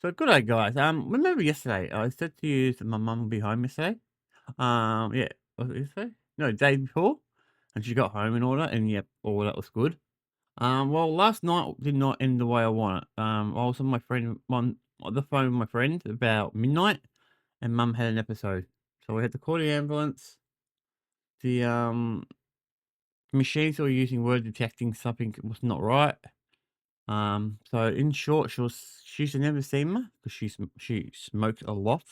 So good day, guys. Remember yesterday I said to you that my mum will be home yesterday. Yeah, was it yesterday? No, day before, and she got home and all that, and yep, all that was good. Well, last night did not end the way I want it. I was on the phone with my friend about midnight, and mum had an episode, so we had to call the ambulance. The machines that were using were detecting something was not right. So in short, she's an emphysema because she smoked a lot,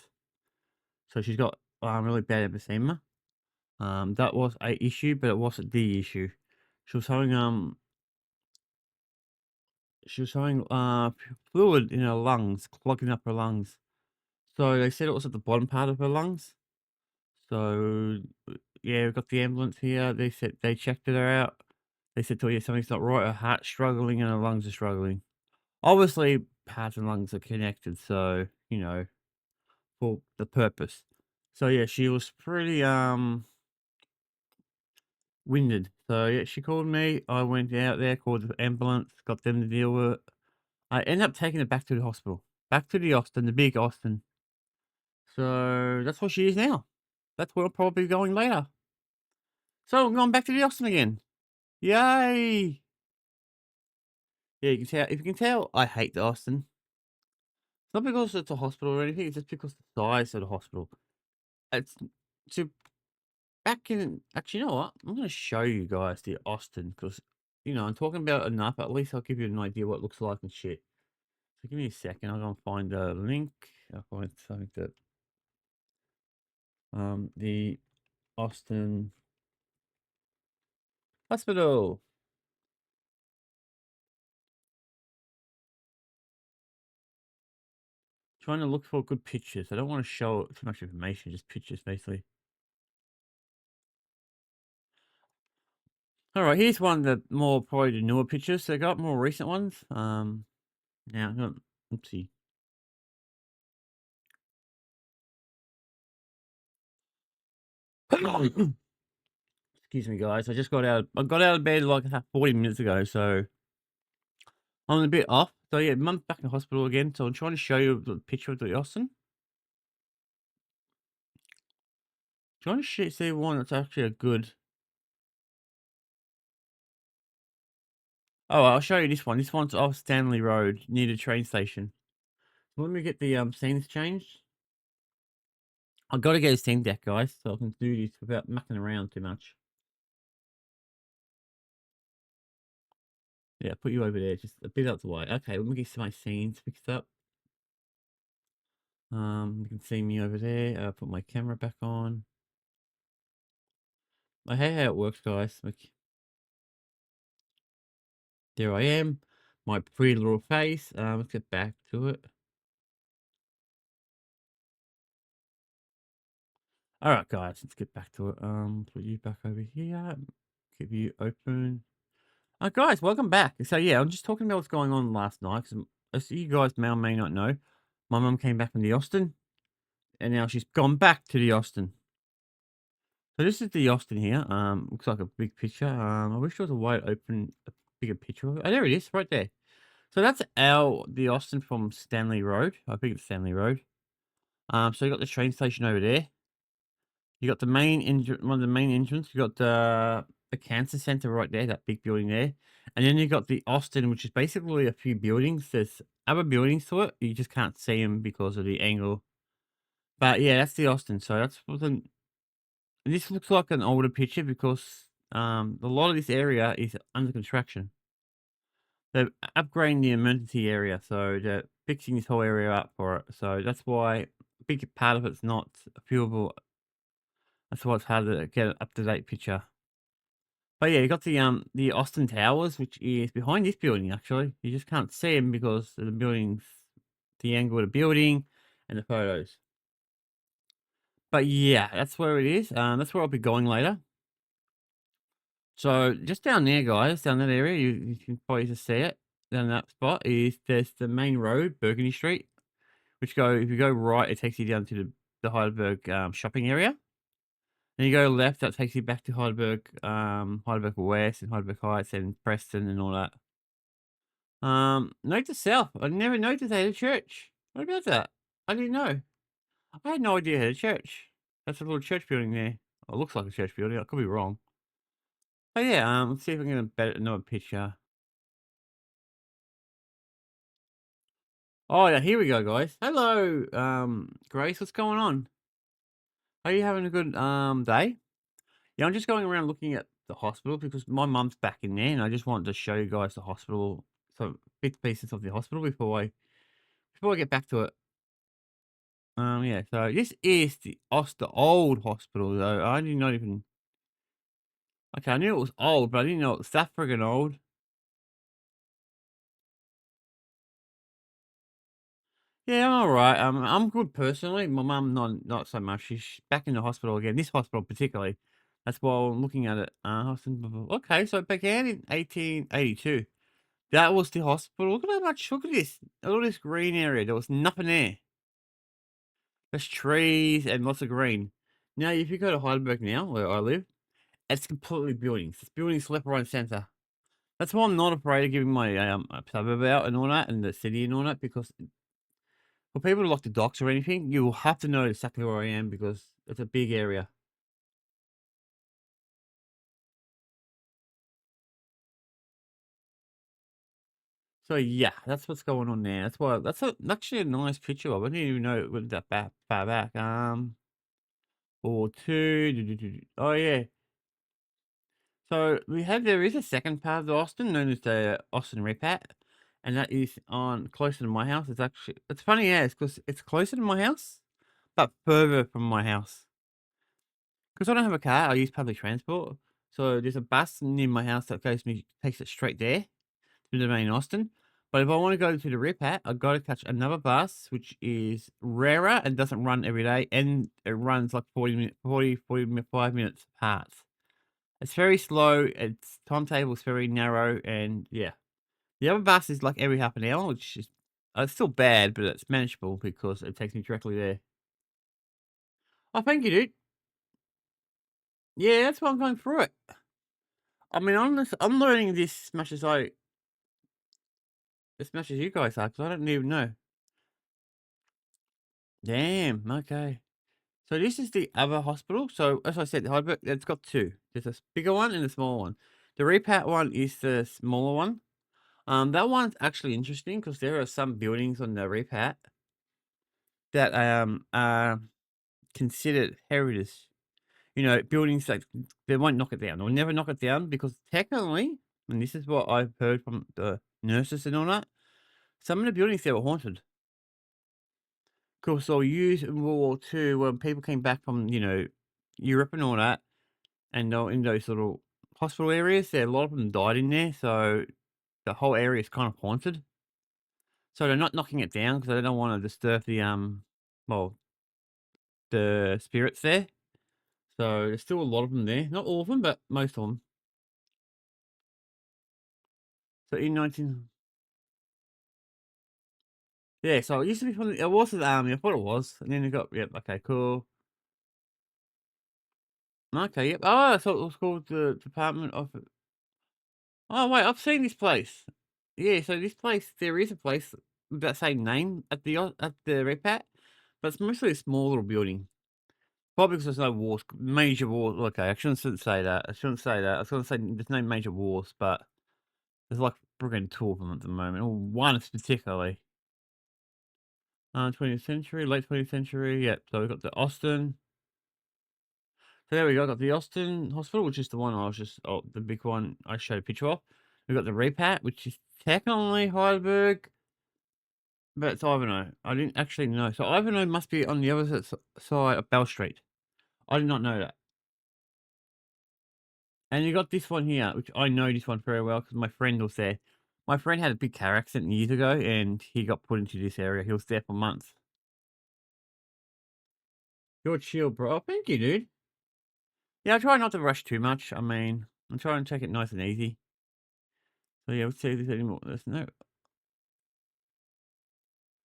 so she's got really bad emphysema. That was a issue, but it wasn't the issue. She was having um she was having fluid in her lungs, clogging up her lungs. So they said it was at the bottom part of her lungs. So yeah, we got the ambulance here. They said they checked her out. They said to her, yeah, something's not right. Her heart's struggling and her lungs are struggling. Obviously, heart and lungs are connected, so for the purpose. So yeah, she was pretty winded. So yeah, she called me. I went out there, called the ambulance, got them to deal with it. I ended up taking her back to the hospital, back to the Austin, the big Austin. So that's what she is now. That's where I'll probably be going later. So I'm going back to the Austin again. Yay! Yeah, you can tell. If you can tell, I hate the Austin. It's not because it's a hospital or anything. It's just because the size of the hospital. It's to back in actually, you know what? I'm gonna show you guys the Austin because I'm talking about it enough. At least I'll give you an idea what it looks like and shit. So give me a second. I'll go and find a link. I'll find something that the Austin Hospital. Trying to look for good pictures. I don't want to show too much information, just pictures basically. All right, here's one of the more probably the newer pictures. So I got more recent ones. Now, let's see. Excuse me, guys. I just got out. I got out of bed like 40 minutes ago, so I'm a bit off. So yeah, mum's back in hospital again. So I'm trying to show you the picture of the Austin. Trying to see one that's actually a good. Oh, I'll show you this one. This one's off Stanley Road near the train station. Let me get the scenes changed. I got to get a Steam Deck, guys, so I can do this without mucking around too much. Yeah, put you over there, just a bit out the way. Okay, let me get some of my scenes fixed up. You can see me over there. I'll put my camera back on. I hate how it works, guys. Like, there I am, my pretty little face. Let's get back to it. All right, guys, let's get back to it. Put you back over here. Keep you open. Guys, welcome back. So yeah, I'm just talking about what's going on last night. 'Cause as you guys may or may not know, my mum came back from the Austin, and now she's gone back to the Austin. So this is the Austin here. Looks like a big picture. I wish there was a wide open, a bigger picture of it. Oh, there it is, right there. So that's the Austin from Stanley Road. I think it's Stanley Road. So you got the train station over there. You got the main one of the main entrance. You got the cancer center right there, that big building there, and then you got the Austin, which is basically a few buildings. There's other buildings to it. You just can't see them because of the angle. But yeah, that's the Austin. So that's what this looks like an older picture because a lot of this area is under construction. They're upgrading the emergency area, so they're fixing this whole area up for it. So that's why a big part of it's not viewable. That's why it's hard to get an up to date picture. But yeah, you got the Austin Towers, which is behind this building. Actually, you just can't see them because of the buildings, the angle of the building, and the photos. But yeah, that's where it is. That's where I'll be going later. So just down there, guys, down that area, you can probably just see it. Down that spot is there's the main road, Burgundy Street, which if you go right, it takes you down to the Heidelberg shopping area. Then you go left, that takes you back to Heidelberg, Heidelberg West and Heidelberg Heights and Preston and all that. Note to self, I never noticed they had a church. What about that? I didn't know. I had no idea it had a church. That's a little church building there. Oh, it looks like a church building. I could be wrong. Oh yeah, let's see if I can get a better another picture. Oh yeah, here we go, guys. Hello, Grace. What's going on? Are you having a good day? Yeah, I'm just going around looking at the hospital because my mum's back in there, and I just wanted to show you guys the hospital, so bits pieces of the hospital before I get back to it. Yeah. So this is the old hospital though. I did not even. Okay, I knew it was old, but I didn't know it was that friggin' old. Yeah, I'm alright. I'm good personally. My mum not so much. She's back in the hospital again. This hospital particularly. That's why I'm looking at it. Okay, so it began in 1882. That was the hospital. Look at how much. Look at this. All this green area. There was nothing there. There's trees and lots of green. Now, if you go to Heidelberg now, where I live, it's completely buildings. It's buildings left, right, and centre. That's why I'm not afraid of giving my suburb out and all that, and the city and all that, because for people to like the docks or anything, you will have to know exactly where I am because it's a big area. So yeah, that's what's going on there. That's why actually a nice picture of. I didn't even know it was that far back. Or two. Oh yeah. So there is a second part of the Austin known as the Austin Repat, and that is on closer to my house. It's funny, yeah, it's because it's closer to my house, but further from my house. Because I don't have a car, I use public transport. So there's a bus near my house that takes it straight there to the main Austin. But if I want to go to the Repat, I've got to catch another bus, which is rarer and doesn't run every day, and it runs like 45 minutes apart. It's very slow. Its timetable is very narrow, and yeah, the other bus is like every half an hour, which is it's still bad, but it's manageable because it takes me directly there. Oh, thank you, dude. Yeah, that's why I'm going through it. I mean, I'm learning this as much as you guys are, because I don't even know. Damn. Okay. So this is the other hospital. So as I said, Heidelberg, it's got two. There's a bigger one and a smaller one. The repat one is the smaller one. That one's actually interesting because there are some buildings on the repat that are considered heritage. You know, buildings that they won't knock it down. They'll never knock it down because technically, and this is what I've heard from the nurses and all that, some of the buildings there were haunted. Course, they'll use in World War II when people came back from, Europe and all that, and they're in those little hospital areas. There, a lot of them died in there, so the whole area is kind of haunted. So they're not knocking it down because they don't want to disturb well, the spirits there. So there's still a lot of them there. Not all of them, but most of them. So in 19, yeah. So it used to be it was the army. I thought it was, and then it got yep. Okay, cool. Okay, yep. Oh, I thought it was called the Department of. Oh wait, I've seen this place. Yeah, so this place, there is a place with that same name at the Repat, but it's mostly a small little building. Probably because there's no wars, major wars. Okay, I shouldn't say that. I shouldn't say that. I was going to say there's no major wars, but there's like friggin' two of them at the moment, or one particularly. 20th century, late 20th century. Yep. So we've got the Austin. So there we go. Got the Austin Hospital, which is the one the big one I showed a picture of. We've got the Repat, which is technically Heidelberg, but it's Ivanhoe. I didn't actually know. So Ivanhoe must be on the other side of Bell Street. I did not know that. And you got this one here, which I know this one very well because my friend was there. My friend had a big car accident years ago, and he got put into this area. He was there for months. You're chill, bro. Oh, thank you, dude. Yeah, I try not to rush too much. I mean, I'm trying to take it nice and easy. So yeah, let's see if there's any more. There's no.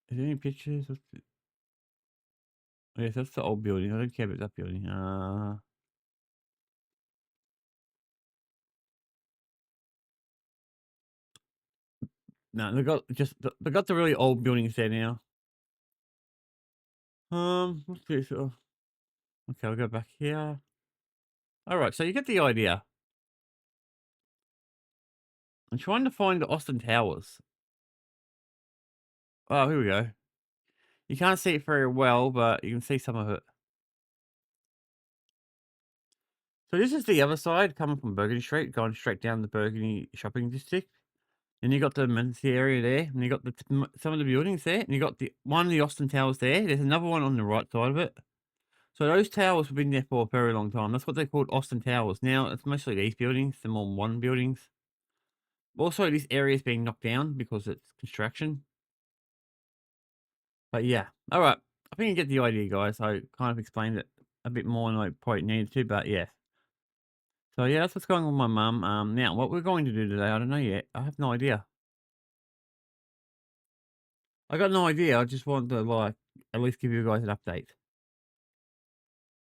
Is there any pictures? Oh, yes, that's the old building. I don't care about that building. No, they got the really old buildings there now. What's this? Okay, I'll go back here. Alright, so you get the idea. I'm trying to find the Austin Towers. Oh, here we go. You can't see it very well, but you can see some of it. So this is the other side coming from Burgundy Street, going straight down the Burgundy shopping district. And you got the amenity area there, and you got some of the buildings there, and you got the one of the Austin Towers there. There's another one on the right side of it. So those towers have been there for a very long time. That's what they called Austin Towers. Now it's mostly these buildings, the more modern buildings. Also, this area is being knocked down because it's construction. But yeah, all right. I think you get the idea, guys. I kind of explained it a bit more than I probably needed to, but yeah. So yeah, that's what's going on with my mum. Now what we're going to do today, I don't know yet. I have no idea. I got no idea. I just wanted to like at least give you guys an update.